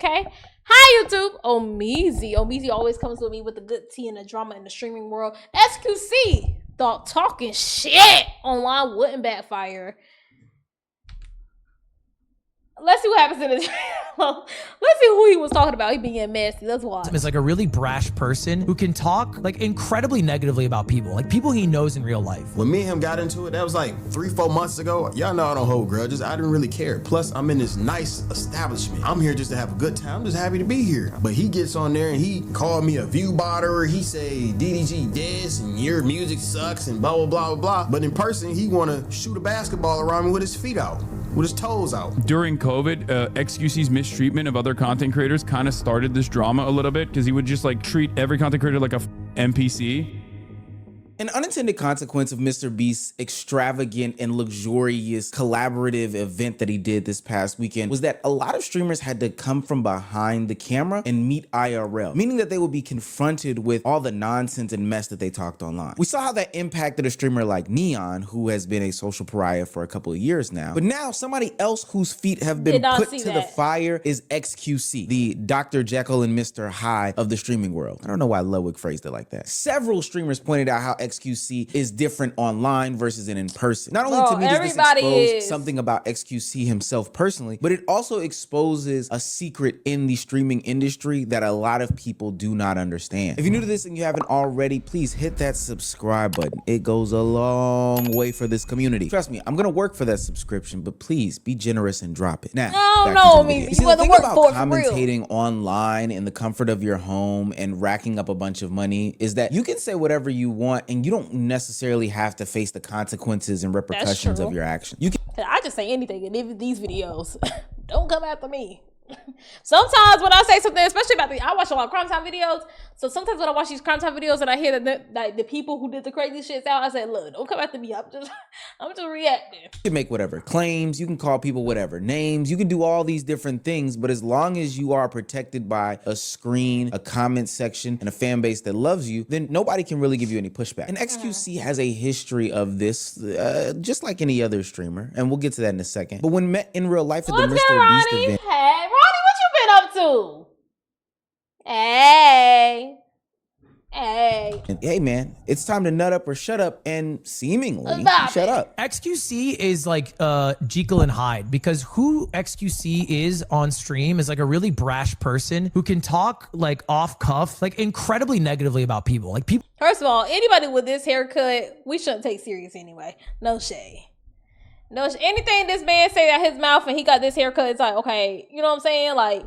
Okay. Hi, YouTube. Omeezy. Omeezy always comes with me with the good tea and the drama in the streaming world. XQC thought talking shit online wouldn't backfire. Let's see what happens in this. Let's see who he was talking about. He being messy. Let's watch. Is like a really brash person who can talk like incredibly negatively about people, like people he knows in real life. When me and him got into it, that was like 3-4 months ago. Y'all know I don't hold grudges. I didn't really care. Plus, I'm in this nice establishment. I'm here just to have a good time. I'm just happy to be here. But he gets on there and he called me a view botter. He say DDG this and your music sucks and blah, blah, blah, blah, blah. But in person, he want to shoot a basketball around me with his feet out, with his toes out. During COVID, XQC's mistreatment of other content creators kind of started this drama a little bit because he would just like treat every content creator like a NPC. An unintended consequence of Mr. Beast's extravagant and luxurious collaborative event that he did this past weekend was that a lot of streamers had to come from behind the camera and meet IRL, meaning that they would be confronted with all the nonsense and mess that they talked online. We saw how that impacted a streamer like Neon, who has been a social pariah for a couple of years now. But now somebody else whose feet have been put to the fire is XQC, the Dr. Jekyll and Mr. Hyde of the streaming world. I don't know why Ludwig phrased it like that. Several streamers pointed out how XQC is different online versus in person. Not only to me does this expose something about XQC himself personally, but it also exposes a secret in the streaming industry that a lot of people do not understand. If you're new to this and you haven't already, please hit that subscribe button. It goes a long way for this community. Trust me, I'm gonna work for that subscription, but please be generous and drop it. Now, you want to work for it for real. Commentating online in the comfort of your home and racking up a bunch of money is that you can say whatever you want and you don't necessarily have to face the consequences and repercussions of your actions. You can I just say anything in these videos. Don't come after me. Sometimes when I say something, especially about I watch a lot of crime time videos. So sometimes when I watch these crime time videos and I hear that the people who did the crazy shit out, I say, look, don't come after me. I'm just reacting. You can make whatever claims, you can call people whatever names, you can do all these different things, but as long as you are protected by a screen, a comment section, and a fan base that loves you, then nobody can really give you any pushback. And XQC has a history of this, just like any other streamer, and we'll get to that in a second. But when met in real life at the Mr. Beast event, hey, Ronnie, what you been up to? Hey. And hey man, it's time to nut up or shut up, and seemingly shut up. XQC is like Jekyll and Hyde, because who XQC is on stream is like a really brash person who can talk like off cuff, like incredibly negatively about people. Like people. First of all, anybody with this haircut, we shouldn't take serious anyway. No shade. No, anything this man say out his mouth and he got this haircut, it's like, okay, you know what I'm saying? Like,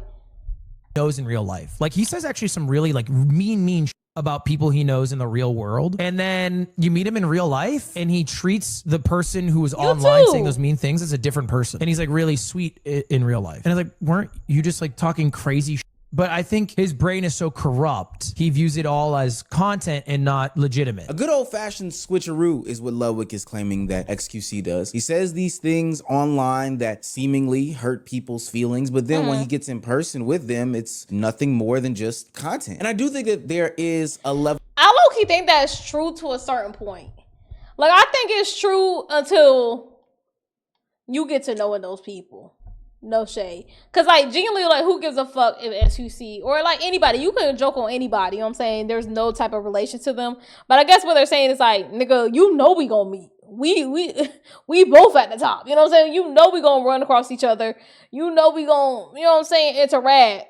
knows in real life. Like he says actually some really like mean about people he knows in the real world, and then you meet him in real life and he treats the person who was online saying those mean things as a different person, and he's like really sweet in real life. And it's like, weren't you just like talking crazy shit? But I think his brain is so corrupt, he views it all as content and not legitimate. A good old-fashioned switcheroo is what Ludwig is claiming that XQC does. He says these things online that seemingly hurt people's feelings, but then when he gets in person with them, it's nothing more than just content. And I do think that there is a level. I low-key think that's true to a certain point. Like, I think it's true until you get to knowing those people. No shade. Cause like genuinely, like who gives a fuck if XQC or like anybody, you can joke on anybody, you know what I'm saying? There's no type of relation to them. But I guess what they're saying is like, nigga, you know we gonna meet. We both at the top. You know what I'm saying? You know we gonna run across each other. You know we gonna, you know what I'm saying, interact.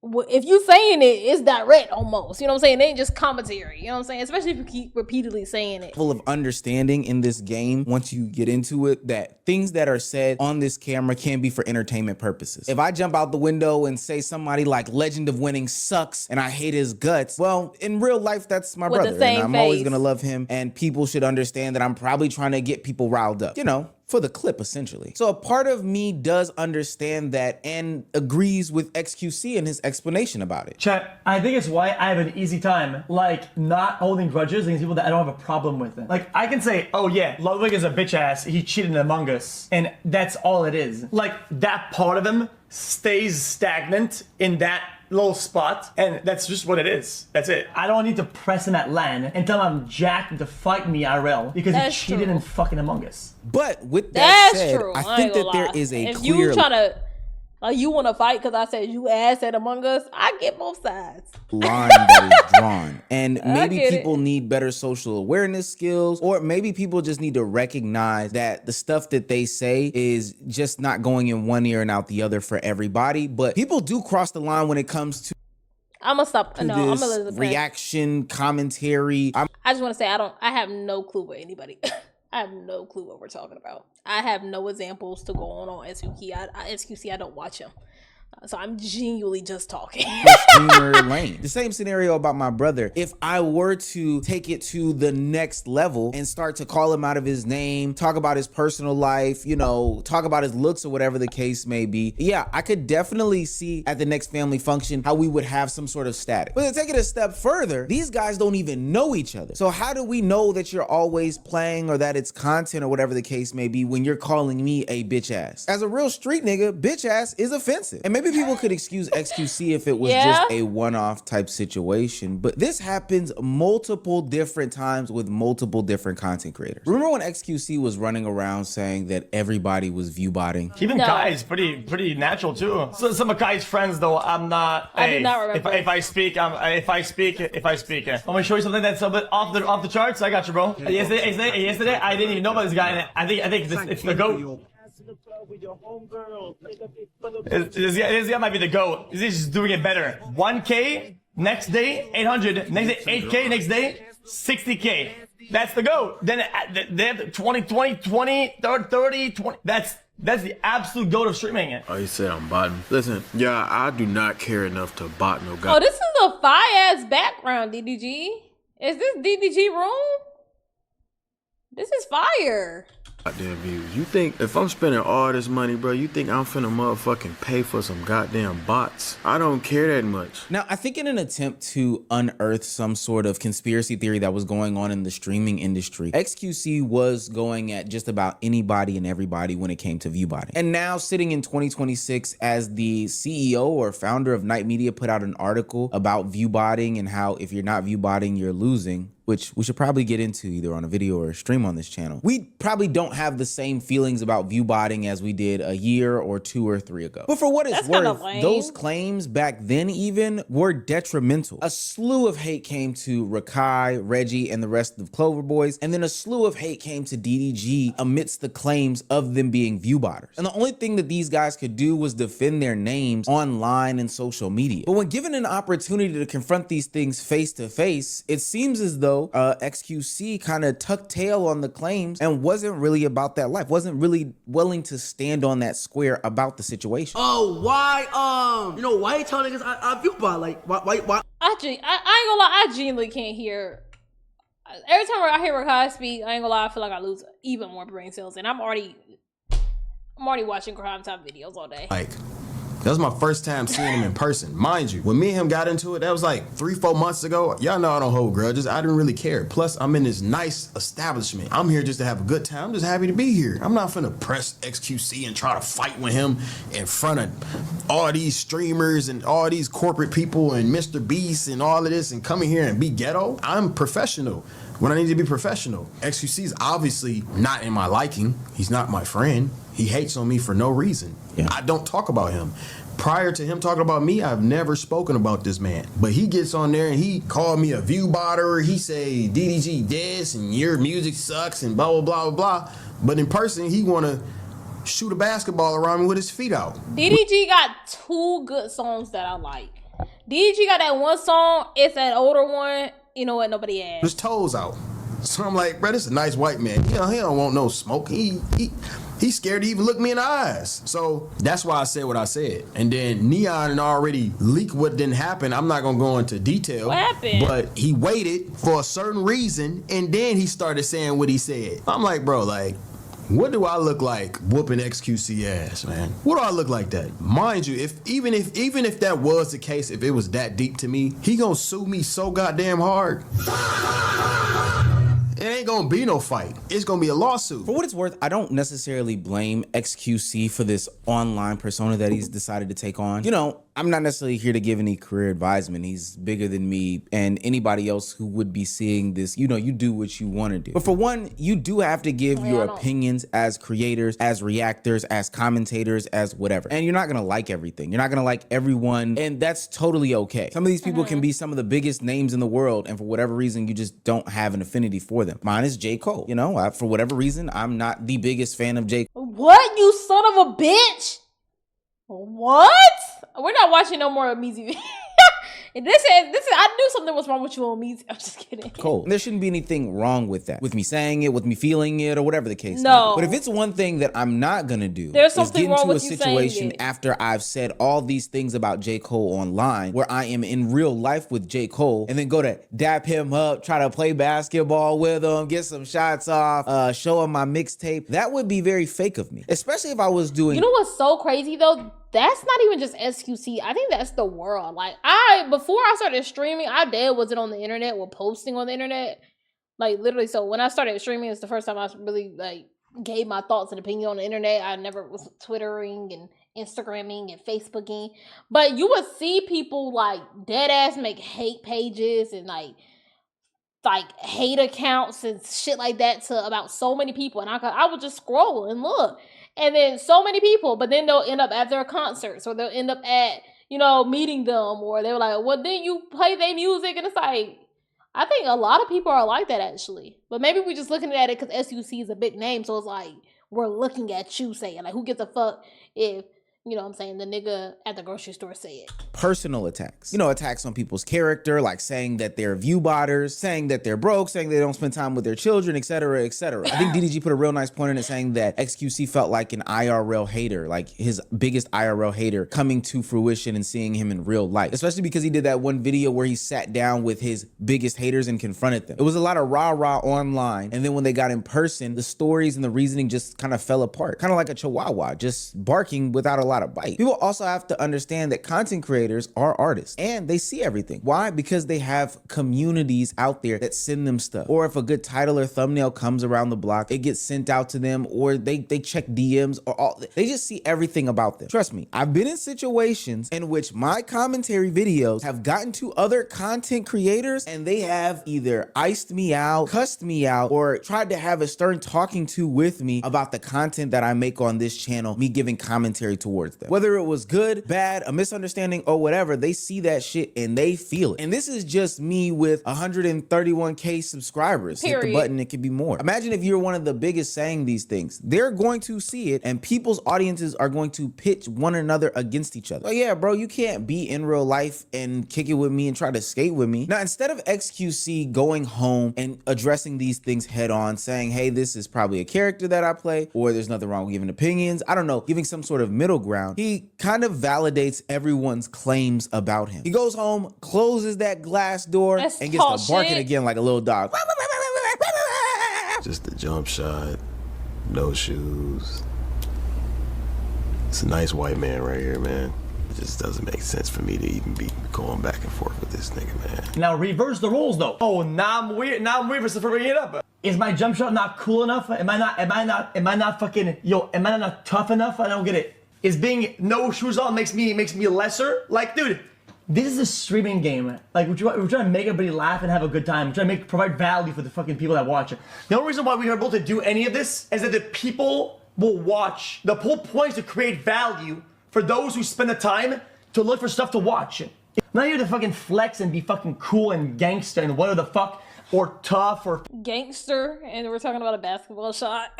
If you saying it, it's direct almost. You know what I'm saying? It ain't just commentary. You know what I'm saying? Especially if you keep repeatedly saying it. Full of understanding in this game, once you get into it, that things that are said on this camera can be for entertainment purposes. If I jump out the window and say somebody like Legend of Winning sucks and I hate his guts, well, in real life, that's my brother. And I'm always gonna love him. And people should understand that I'm probably trying to get people riled up. You know, for the clip, essentially. So a part of me does understand that and agrees with XQC and his explanation about it. Chat, I think it's why I have an easy time, like, not holding grudges against people that I don't have a problem with. Like, I can say, oh yeah, Ludwig is a bitch ass, he cheated in Among Us, and that's all it is. Like, that part of him stays stagnant in that little spot, and that's just what it is. That's it. I don't need to press him at LAN and tell him I'm jacked to fight me IRL because he cheated in fucking Among Us. But with that said, I think that there is a clear... Like, you want to fight because I said you ass at Among Us? I get both sides. Line that is drawn. And maybe get people need better social awareness skills, or maybe people just need to recognize that the stuff that they say is just not going in one ear and out the other for everybody. But people do cross the line when it comes to I'm gonna stop. No, I'm gonna let it reaction, commentary. I just want to say I have no clue what anybody. I have no clue what we're talking about. I have no examples to go on XQC. I don't watch him. So I'm genuinely just talking. Streamer lane. The same scenario about my brother. If I were to take it to the next level and start to call him out of his name, talk about his personal life, you know, talk about his looks or whatever the case may be, yeah, I could definitely see at the next family function how we would have some sort of static. But to take it a step further, these guys don't even know each other. So how do we know that you're always playing or that it's content or whatever the case may be when you're calling me a bitch ass? As a real street nigga, bitch ass is offensive. And maybe people could excuse XQC if it was just a one-off type situation, but this happens multiple different times with multiple different content creators. Remember when XQC was running around saying that everybody was view botting? Even Kai's pretty natural too. So some of Kai's friends though, I'm not. I do not remember. If I speak, if I speak. I'm gonna show you something that's a bit off the charts. I got you, bro. Yesterday, I didn't even know about this guy, and I think it's the GOAT. This guy might be the GOAT. He's just doing it better. 1K, next day, 800, next day, 8K, next day, 60K. That's the GOAT. Then they have 20, 30, 20. That's the absolute GOAT of streaming. Oh, you said I'm botting. Listen, yeah, I do not care enough to bot no guy. Oh, this is a fire-ass background, DDG. Is this DDG room? This is fire. Goddamn views. You think if I'm spending all this money, bro, you think I'm finna motherfucking pay for some goddamn bots? I don't care that much. Now, I think in an attempt to unearth some sort of conspiracy theory that was going on in the streaming industry, XQC was going at just about anybody and everybody when it came to viewbotting. And now sitting in 2026 as the CEO or founder of Night Media put out an article about viewbotting and how if you're not viewbotting, you're losing, which we should probably get into either on a video or a stream on this channel. We probably don't have the same feelings about viewbotting as we did a year or 2 or 3 ago. But for what it's worth, those claims back then even were detrimental. A slew of hate came to Rakai, Reggie, and the rest of Clover Boys, and then a slew of hate came to DDG amidst the claims of them being viewbotters. And the only thing that these guys could do was defend their names online and social media. But when given an opportunity to confront these things face to face, it seems as though XQC kind of tucked tail on the claims and wasn't really about that life, wasn't really willing to stand on that square about the situation. Oh, why you telling niggas I view bot? Like, why? I ain't gonna lie, I genuinely can't hear. Every time I hear Rakai speak, I ain't gonna lie, I feel like I lose even more brain cells, and I'm already watching crime time videos all day. Like, that was my first time seeing him in person. Mind you, when me and him got into it, that was like 3-4 months ago. Y'all know I don't hold grudges. I didn't really care. Plus, I'm in this nice establishment. I'm here just to have a good time. I'm just happy to be here. I'm not finna press XQC and try to fight with him in front of all these streamers and all these corporate people and Mr. Beast and all of this and come in here and be ghetto. I'm professional when I need to be professional. XQC is obviously not in my liking. He's not my friend. He hates on me for no reason. Yeah. I don't talk about him. Prior to him talking about me, I've never spoken about this man. But he gets on there and he called me a view botter. He say DDG this and your music sucks and blah, blah, blah, blah, blah. But in person, he want to shoot a basketball around me with his feet out. DDG got 2 good songs that I like. DDG got that one song, it's that older one, you know what, nobody asked. His toes out. So I'm like, bro, this is a nice white man. He don't want no smoke. He's scared to even look me in the eyes. So that's why I said what I said. And then Neon already leaked what didn't happen. I'm not gonna go into detail. What happened? But he waited for a certain reason, and then he started saying what he said. I'm like, bro, like, what do I look like whooping XQC ass, man? What do I look like that? Mind you, even if that was the case, if it was that deep to me, he gonna sue me so goddamn hard. It ain't gonna be no fight. It's gonna be a lawsuit. For what it's worth, I don't necessarily blame XQC for this online persona that he's decided to take on. You know, I'm not necessarily here to give any career advisement. He's bigger than me and anybody else who would be seeing this. You know, you do what you want to do. But for one, you do have to give your opinions as creators, as reactors, as commentators, as whatever. And you're not gonna like everything. You're not gonna like everyone, and that's totally okay. Some of these people can be some of the biggest names in the world, and for whatever reason, you just don't have an affinity for them. Mine is J. Cole. You know, for whatever reason, I'm not the biggest fan of J. Cole. What, you son of a bitch? What? We're not watching no more of Meezy. This is, I knew something was wrong with you on Meezy. I'm just kidding. Cool. There shouldn't be anything wrong with that. With me saying it, with me feeling it, or whatever the case No. may be. But if it's one thing that I'm not gonna do, There's is something get wrong into a with you saying situation it. after I've said all these things about J. Cole online, where I am in real life with J. Cole, and then go to dap him up, try to play basketball with him, get some shots off, show him my mixtape. That would be very fake of me. Especially if I was doing... You know what's so crazy though? That's not even just XQC. I think that's the world. Like before I started streaming, I wasn't on the internet or posting on the internet. Like literally, so when I started streaming, it's the first time I really like gave my thoughts and opinion on the internet. I never was Twittering and Instagramming and Facebooking. But you would see people like dead ass make hate pages and like hate accounts and shit like that to about so many people. And I would just scroll and look. And then so many people, but then they'll end up at their concerts or they'll end up at, you know, meeting them, or they were like, well, then you play their music. And it's like, I think a lot of people are like that actually. But maybe we're just looking at it because SUC is a big name. So it's like, we're looking at you saying, like, who gives a fuck if, you know what I'm saying, the nigga at the grocery store say it. Personal attacks. You know, attacks on people's character, like saying that they're view botters, saying that they're broke, saying they don't spend time with their children, etc., etc. I think DDG put a real nice point in it, saying that XQC felt like an IRL hater, like his biggest IRL hater coming to fruition and seeing him in real life. Especially because he did that one video where he sat down with his biggest haters and confronted them. It was a lot of rah-rah online, and then when they got in person, the stories and the reasoning just kind of fell apart. Kind of like a chihuahua, just barking without a lot of bite. People also have to understand that content creators are artists and they see everything. Why? Because they have communities out there that send them stuff. Or if a good title or thumbnail comes around the block, it gets sent out to them, or they check DMs, or they just see everything about them. Trust me, I've been in situations in which my commentary videos have gotten to other content creators and they have either iced me out, cussed me out, or tried to have a stern talking to with me about the content that I make on this channel, me giving commentary towards them. Whether it was good, bad, a misunderstanding, or whatever, they see that shit and they feel it. And this is just me with 131K subscribers. Period. Hit the button, it could be more. Imagine if you're one of the biggest saying these things. They're going to see it and people's audiences are going to pitch one another against each other. Oh yeah, bro, you can't be in real life and kick it with me and try to skate with me. Now, instead of XQC going home and addressing these things head on, saying, hey, this is probably a character that I play, or there's nothing wrong with giving opinions, I don't know, giving some sort of middle ground, he kind of validates everyone's claims about him. He goes home, closes that glass door, and gets to barking again like a little dog. Just the jump shot, no shoes. It's a nice white man right here, man. It just doesn't make sense for me to even be going back and forth with this nigga, man. Now reverse the roles though. Oh, now I'm weird. Now I'm weird for bringing it up. Is my jump shot not cool enough? Am I not fucking, am I not tough enough? I don't get it. Is being no shoes on makes me lesser? Like, dude, this is a streaming game. Like, we're trying to make everybody laugh and have a good time. We're trying to provide value for the fucking people that watch it. The only reason why we are able to do any of this is that the people will watch. The whole point is to create value for those who spend the time to look for stuff to watch. I'm not here to fucking flex and be fucking cool and gangster and whatever the fuck, or tough or gangster, and we're talking about a basketball shot.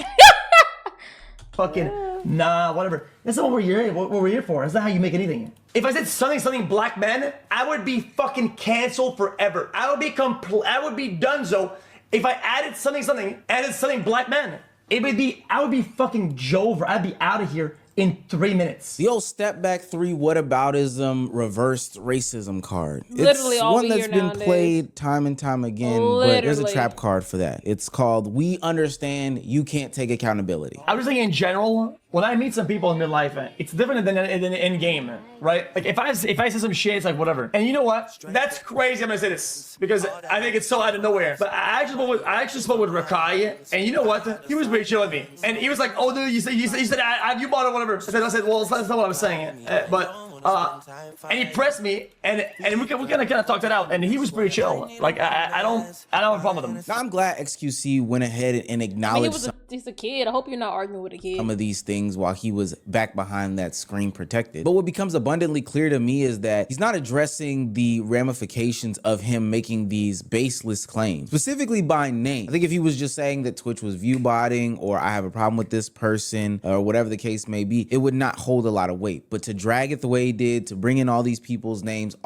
fucking nah, whatever. That's not what we're here for. That's not how you make anything. If I said something black man, I would be fucking canceled forever. I would be donezo if I added something black man. I would be fucking Jover. I'd be out of here in 3 minutes. The old step back 3 whataboutism reversed racism card. Literally it's all one we that's hear been nowadays. played time and time again, but there's a trap card for that. It's called We Understand You Can't Take Accountability. I was thinking in general, when I meet some people in midlife, it's different than in game, right? Like if I say some shit, it's like whatever. And you know what? That's crazy. I'm gonna say this because I think it's so out of nowhere. But I actually spoke with Rakai, and you know what? He was pretty chill with me, and he was like, "Oh, dude, you said I have you bought or whatever." I said, "Well, that's not what I'm saying." And he pressed me, and we kind of talked it out, and he was pretty chill. Like I don't have a problem with him. Now I'm glad XQC went ahead and acknowledged he's a kid. I hope you're not arguing with a kid. some of these things while he was back behind that screen protected. But what becomes abundantly clear to me is that he's not addressing the ramifications of him making these baseless claims, specifically by name. I think if he was just saying that Twitch was view botting or I have a problem with this person or whatever the case may be, it would not hold a lot of weight. But to drag it the way he did, to bring in all these people's names,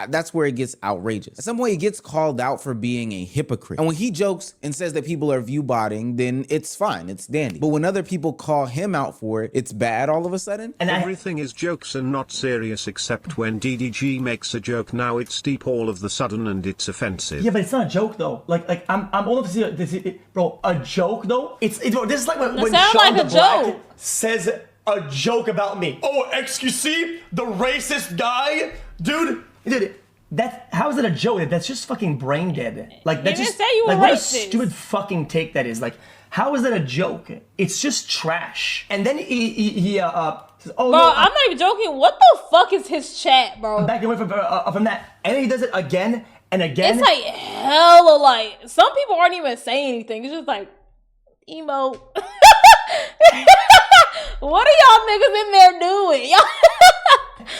that's where it gets outrageous. At some point, he gets called out for being a hypocrite. And when he jokes and says that people are view botting, then it's fine. It's dandy. But when other people call him out for it, it's bad all of a sudden. And everything is jokes and not serious except when DDG makes a joke. Now it's deep all of the sudden and it's offensive. Yeah, but it's not a joke though. Like I'm old enough to see bro. A joke though. This is like when sounds Sean like the a Black joke. says a joke about me. Oh, XQC, the racist guy, dude. How is it a joke? That's just fucking brain dead. Like that's didn't just say you were like what a racist. stupid fucking take that is. Like how is that a joke? It's just trash. And then he says, oh Bro, no, I'm not even joking. What the fuck is his chat, bro? I'm backing away from that, and then he does it again and again. It's like hella like some people aren't even saying anything. It's just like emo. What are y'all niggas in there doing?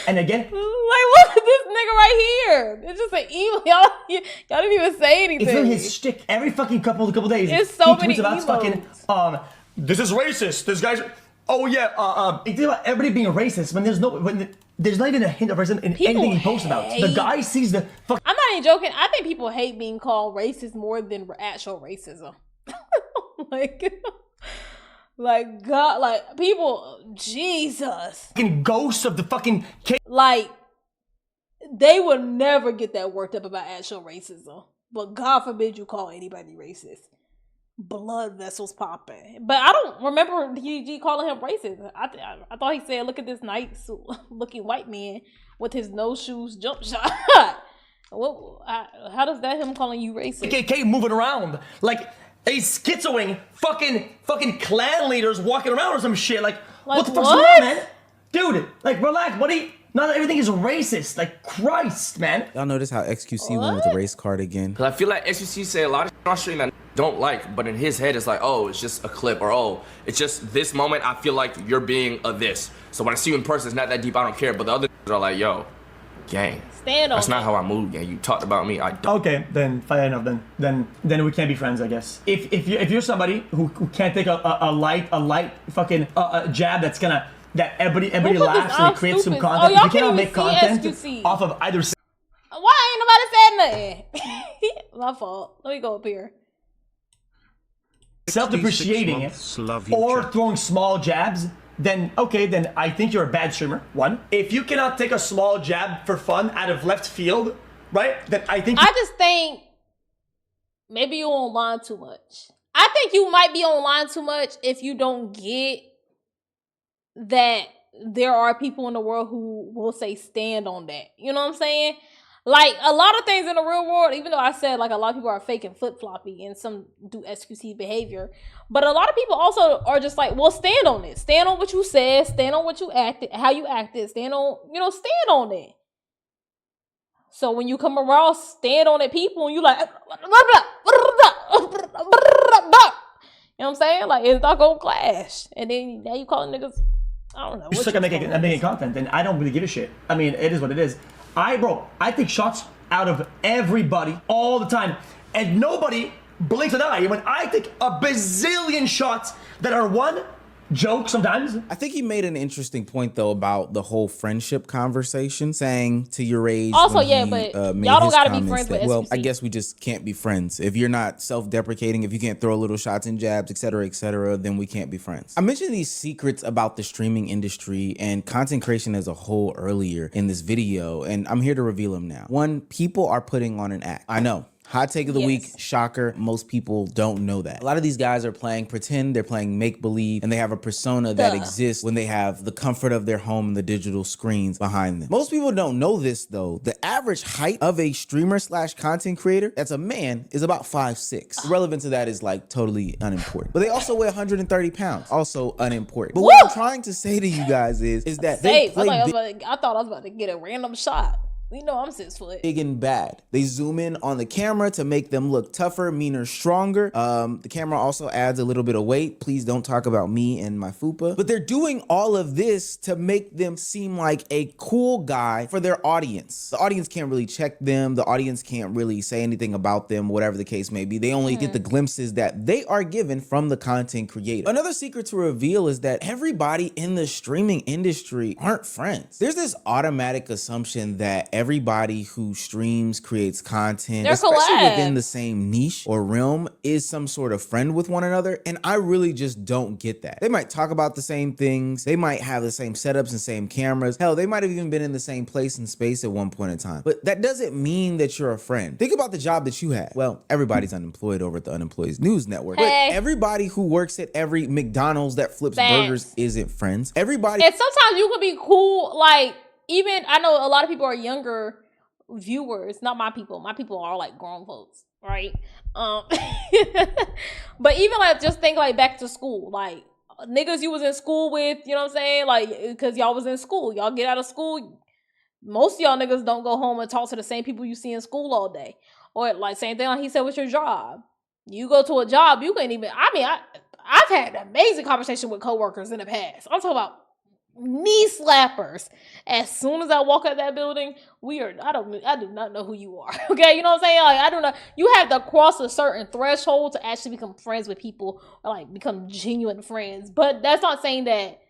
And again, Like, look at this nigga right here. It's just an emo. Y'all didn't even say anything. it's been his shtick every fucking couple days. It's so he many tweets about emotes. fucking this is racist. This guy's oh yeah he thinks about everybody being racist when there's not even a hint of racism in People anything he posts about. The hate- guy sees the fuck. I'm not even joking. I think people hate being called racist more than actual racism. like God, like people, Jesus. Fucking ghosts of the fucking Like, they would never get that worked up about actual racism. But God forbid you call anybody racist. Blood vessels popping. But I don't remember DDG calling him racist. I thought he said, look at this nice looking white man with his no shoes jump shot. How does that him calling you racist? KKK moving around like a schizoing fucking clan leaders walking around or some shit. Like what the fuck's going on, man? Dude, like relax. Not everything is racist. Like Christ, man. Y'all notice how XQC went with the race card again? Cause I feel like XQC say a lot of shit on stream that don't like, but in his head it's like, oh, it's just a clip, or oh, it's just this moment. I feel like you're being a this. So when I see you in person, it's not that deep. I don't care. But the other are like, yo, gang, Stand on that's not it. how I move, gang. You talked about me. I don't. Okay, then fair enough. Then we can't be friends, I guess. If you're somebody who can't take a light fucking jab that everybody put laughs this and out, they create some stupid? content. Oh, y'all you cannot can't make even content see XQC. off of either. Why ain't nobody said nothing? My fault. Let me go up here. Self-depreciating 66 months, love you, or chat. throwing small jabs, then okay, then I think you're a bad streamer. One, if you cannot take a small jab for fun out of left field, right? Then I think I just think maybe you're online too much. I think you might be online too much if you don't get that there are people in the world who will say stand on that. You know what I'm saying? Like, a lot of things in the real world, even though I said, like, a lot of people are fake and flip-floppy and some do XQC behavior, but a lot of people also are just like, well, stand on it. Stand on what you said. Stand on what you acted, how you acted. Stand on, stand on it. So when you come around, stand on it, people, and you like, you know what I'm saying? Like, it's not gonna clash. And then now you calling niggas, I don't know. just like I'm making content, and I don't really give a shit. I mean, it is what it is. I take shots out of everybody all the time, and nobody blinks an eye when I take a bazillion shots that are one joke sometimes. I think he made an interesting point though about the whole friendship conversation, saying to your age. Also, when yeah, he, but made y'all don't his gotta be comments friends with that, well, XQC. I guess we just can't be friends. If you're not self-deprecating, if you can't throw little shots and jabs, etc., then we can't be friends. I mentioned these secrets about the streaming industry and content creation as a whole earlier in this video, and I'm here to reveal them now. One, people are putting on an act. I know. Hot take of the Yes. week, shocker, most people don't know that. A lot of these guys are playing pretend, they're playing make-believe, and they have a persona that exists when they have the comfort of their home and the digital screens behind them. Most people don't know this though. The average height of a streamer / content creator that's a man is about 5'6". The relevance of that is like totally unimportant. But they also weigh 130 pounds, also unimportant. But what I'm trying to say to you guys is that they play I thought I was about to get a random shot. You know I'm 6 foot. Big and bad. They zoom in on the camera to make them look tougher, meaner, stronger. The camera also adds a little bit of weight. Please don't talk about me and my fupa. But they're doing all of this to make them seem like a cool guy for their audience. The audience can't really check them. The audience can't really say anything about them, whatever the case may be. They only get the glimpses that they are given from the content creator. Another secret to reveal is that everybody in the streaming industry aren't friends. There's this automatic assumption that everybody who streams, creates content, especially within the same niche or realm, is some sort of friend with one another. And I really just don't get that. They might talk about the same things. They might have the same setups and same cameras. Hell, they might have even been in the same place and space at one point in time. But that doesn't mean that you're a friend. Think about the job that you had. Well, everybody's unemployed over at the Unemployed News Network. But everybody who works at every McDonald's that flips burgers isn't friends. Everybody. And sometimes you can be cool, like, even, I know a lot of people are younger viewers, not my people. My people are like grown folks, right? But even like, just think like back to school, like niggas you was in school with, you know what I'm saying? Like, cause y'all was in school, y'all get out of school. Most of y'all niggas don't go home and talk to the same people you see in school all day. Or like same thing like he said with your job. You go to a job, you can't even, I've had an amazing conversation with coworkers in the past. I'm talking about knee slappers. As soon as I walk out that building, I do not know who you are. Okay, you know what I'm saying? Like, I don't know. You have to cross a certain threshold to actually become friends with people, or like become genuine friends. But that's not saying that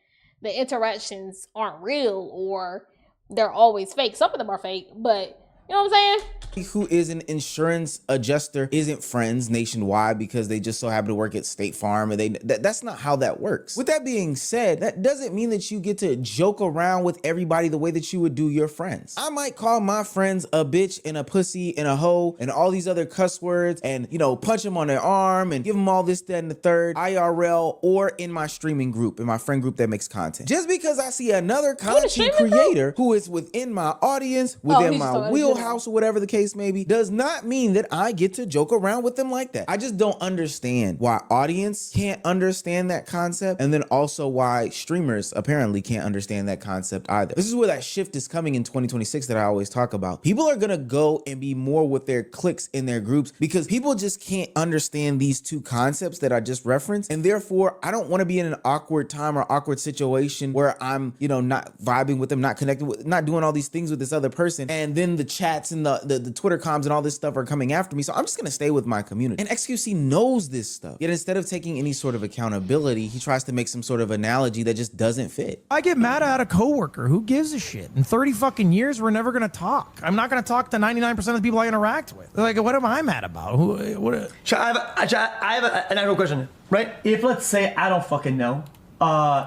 the interactions aren't real or they're always fake. Some of them are fake, but you know what I'm saying? Who is an insurance adjuster isn't friends nationwide because they just so happen to work at State Farm, and that's not how that works. With that being said, that doesn't mean that you get to joke around with everybody the way that you would do your friends. I might call my friends a bitch and a pussy and a hoe and all these other cuss words and, you know, punch them on their arm and give them all this, that, and the third, IRL, or in my streaming group, in my friend group that makes content. Just because I see another content creator who is within my audience, within my wheelhouse, or whatever the case may be, does not mean that I get to joke around with them like that. I just don't understand why audience can't understand that concept, and then also why streamers apparently can't understand that concept either. This is where that shift is coming in 2026 that I always talk about. People are gonna go and be more with their cliques in their groups because people just can't understand these two concepts that I just referenced, and therefore I don't want to be in an awkward time or awkward situation where I'm, you know, not vibing with them, not connecting with, not doing all these things with this other person, and then the chats and the Twitter comms and all this stuff are coming after me. So I'm just gonna stay with my community. And XQC knows this stuff. Yet instead of taking any sort of accountability, he tries to make some sort of analogy that just doesn't fit. I get mad at a coworker. Who gives a shit? In 30 fucking years, we're never gonna talk. I'm not gonna talk to 99% of the people I interact with. Like, what am I mad about? I have an actual question, right? If let's say I don't fucking know,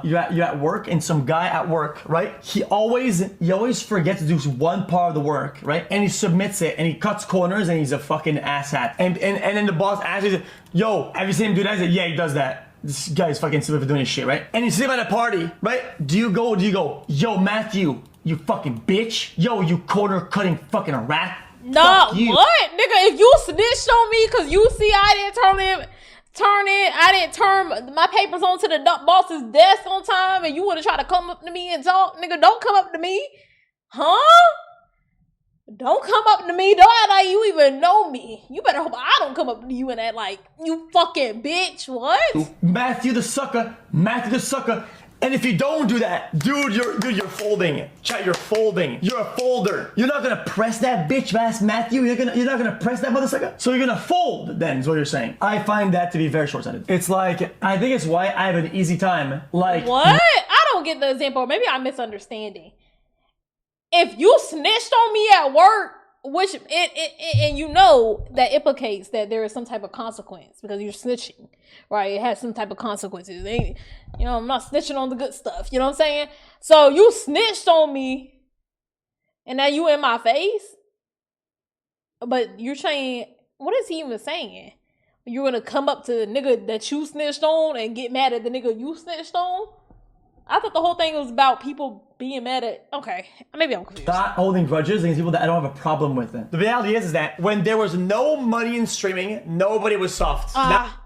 you're at work and some guy at work, right? He always forgets to do one part of the work, right? And he submits it and he cuts corners and he's a fucking asshat. And then the boss asks him, yo, have you seen him do that? He's like, yeah, he does that. This guy's fucking stupid for doing his shit, right? And you see him at a party, right? Do you go, yo, Matthew, you fucking bitch? Yo, you corner cutting fucking rat? Nah, what? Nigga, if you snitched on me because you see I didn't turn my papers onto the boss's desk on time and you would have tried to come up to me and talk, nigga, don't come up to me. Huh? Don't come up to me. Don't act like you even know me. You better hope I don't come up to you and act like, you fucking bitch. What? Matthew the sucker. And if you don't do that, dude, you're folding. Chat, you're folding. You're a folder. You're not gonna press that bitch ass Matthew. You're not gonna press that motherfucker. So you're gonna fold then, is what you're saying. I find that to be very short-sighted. It's like, I think it's why I have an easy time. Like, what? I don't get the example. Maybe I'm misunderstanding. If you snitched on me at work, which and you know that implicates that there is some type of consequence because you're snitching, right? It has some type of consequences. You know, I'm not snitching on the good stuff. You know what I'm saying? So you snitched on me, and now you in my face. But you're saying what is he even saying? You're gonna come up to the nigga that you snitched on and get mad at the nigga you snitched on? I thought the whole thing was about people being mad at. Okay, maybe I'm confused. Not holding grudges against people that I don't have a problem with. The reality is that when there was no money in streaming, nobody was soft.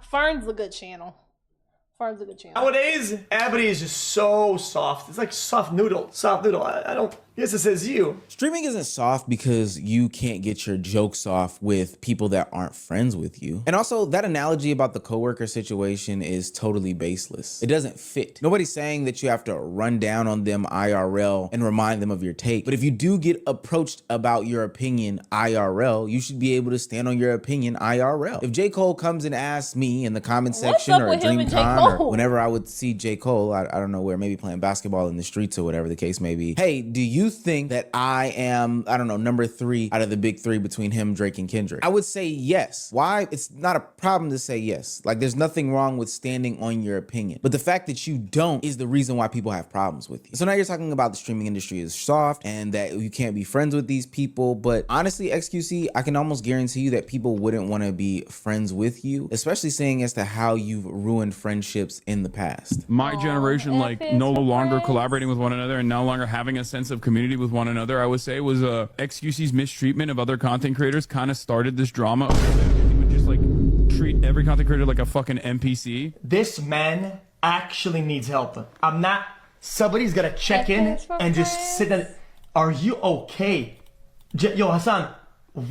Fern's a good channel. Fern's a good channel. Nowadays, everybody is just so soft. It's like soft noodle. Soft noodle. I don't. Yes, it says you. Streaming isn't soft because you can't get your jokes off with people that aren't friends with you. And also, that analogy about the coworker situation is totally baseless. It doesn't fit. Nobody's saying that you have to run down on them IRL and remind them of your take. But if you do get approached about your opinion IRL, you should be able to stand on your opinion IRL. If J. Cole comes and asks me in the comment section or Dreamtime or whenever I would see J. Cole, I don't know where, maybe playing basketball in the streets or whatever the case may be. Hey, do you think that I am, I don't know, number 3 out of the big 3 between him, Drake, and Kendrick? I would say yes. Why? It's not a problem to say yes. Like, there's nothing wrong with standing on your opinion. But the fact that you don't is the reason why people have problems with you. So now you're talking about the streaming industry is soft and that you can't be friends with these people. But honestly, XQC, I can almost guarantee you that people wouldn't want to be friends with you, especially seeing as to how you've ruined friendships in the past. My generation, like, no longer collaborating with one another and no longer having a sense of community with one another, I would say, was XQC's mistreatment of other content creators kind of started this drama. He would just like treat every content creator like a fucking NPC. This man actually needs help. I'm not. Somebody's gotta check in and just sit there. Are you okay? Yo, Hassan,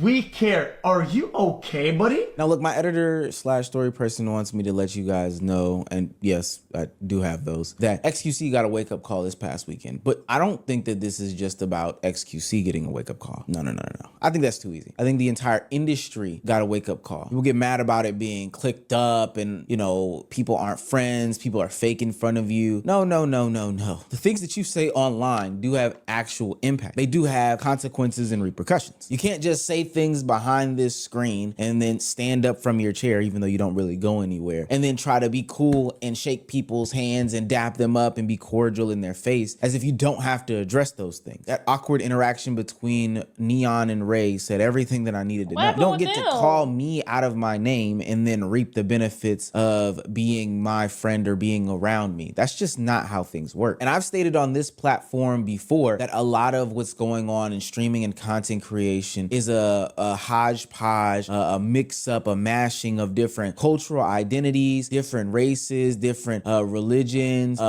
we care. Are you okay, buddy? Now look, my editor / story person wants me to let you guys know, and yes, I do have those, that XQC got a wake-up call this past weekend. But I don't think that this is just about XQC getting a wake-up call. No. I think that's too easy. I think the entire industry got a wake-up call. People get mad about it being clicked up and, you know, people aren't friends, people are fake in front of you. No. The things that you say online do have actual impact. They do have consequences and repercussions. You can't just say things behind this screen and then stand up from your chair, even though you don't really go anywhere, and then try to be cool and shake people's hands and dap them up and be cordial in their face as if you don't have to address those things. That awkward interaction between Neon and Ray said everything that I needed to know. You don't get to call me out of my name and then reap the benefits of being my friend or being around me. That's just not how things work. And I've stated on this platform before that a lot of what's going on in streaming and content creation is a hodgepodge, a mix-up, a mashing of different cultural identities, different races, different religions,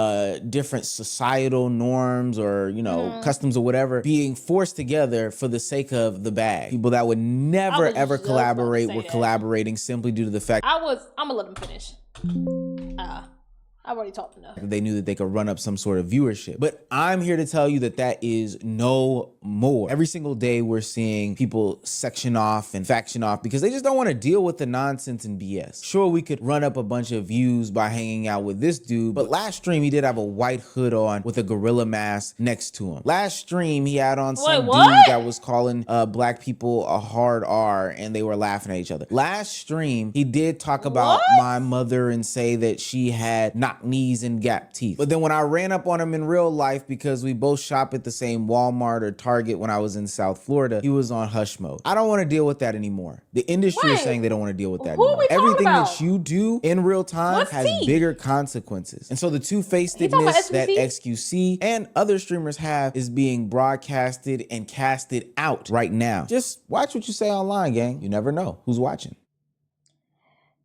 different societal norms or, you know, customs or whatever, being forced together for the sake of the bag. People that would never, ever collaborate were collaborating simply due to the fact I'm gonna let him finish. I've already talked enough. They knew that they could run up some sort of viewership. But I'm here to tell you that that is no more. Every single day we're seeing people section off and faction off because they just don't want to deal with the nonsense and BS. Sure, we could run up a bunch of views by hanging out with this dude, but last stream he did have a white hood on with a gorilla mask next to him. Last stream he had on some dude that was calling black people a hard R and they were laughing at each other. Last stream he did talk about my mother and say that she had knock knees and gap teeth. But then when I ran up on him in real life because we both shop at the same Walmart or Target when I was in South Florida, he was on hush mode. I don't want to deal with that anymore. The industry is saying they don't want to deal with that anymore. Everything that you do in real time has bigger consequences. And so the two-facedness that XQC and other streamers have is being broadcasted and casted out right now. Just watch what you say online, gang. You never know who's watching.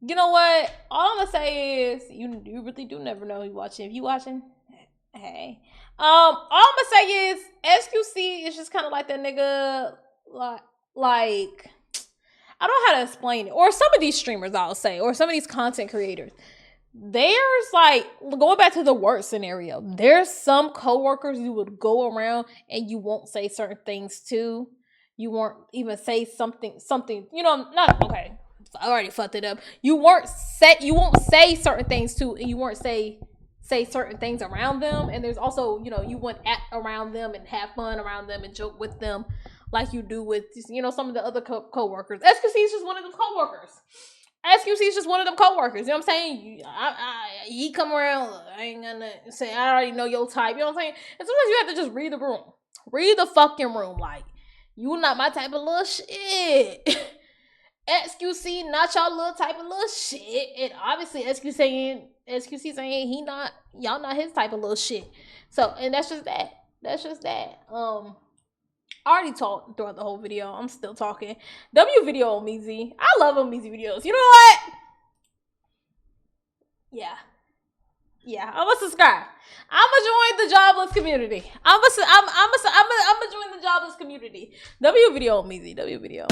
You know what? All I'm gonna say is you really do never know who's watching. If you watching, hey. All I'm gonna say is XQC is just kind of like that nigga, like I don't know how to explain it. Or some of these streamers, I'll say, or some of these content creators. There's like, going back to the worst scenario, there's some coworkers you would go around and you won't say certain things to. You won't even say something, you know, not okay. I already fucked it up. You won't say certain things to, and you won't say certain things around them. And there's also, you know, you wouldn't act around them and have fun around them and joke with them like you do with, you know, some of the other co-workers. XQC is just one of them co-workers. XQC is just one of them co-workers. You know what I'm saying? He come around, I ain't gonna say, I already know your type. You know what I'm saying? And sometimes you have to just read the room. Read the fucking room. Like, you not my type of little shit. XQC not y'all little type of little shit, and obviously XQC saying he not, y'all not his type of little shit. So, and that's just that. That's just that. I already talked throughout the whole video. I'm still talking. W video on Meezy. I love on Meezy videos. You know what? Yeah. Yeah, I'm gonna subscribe. I'm gonna join the jobless community. I'm gonna join the jobless community. W video on Meezy. W video.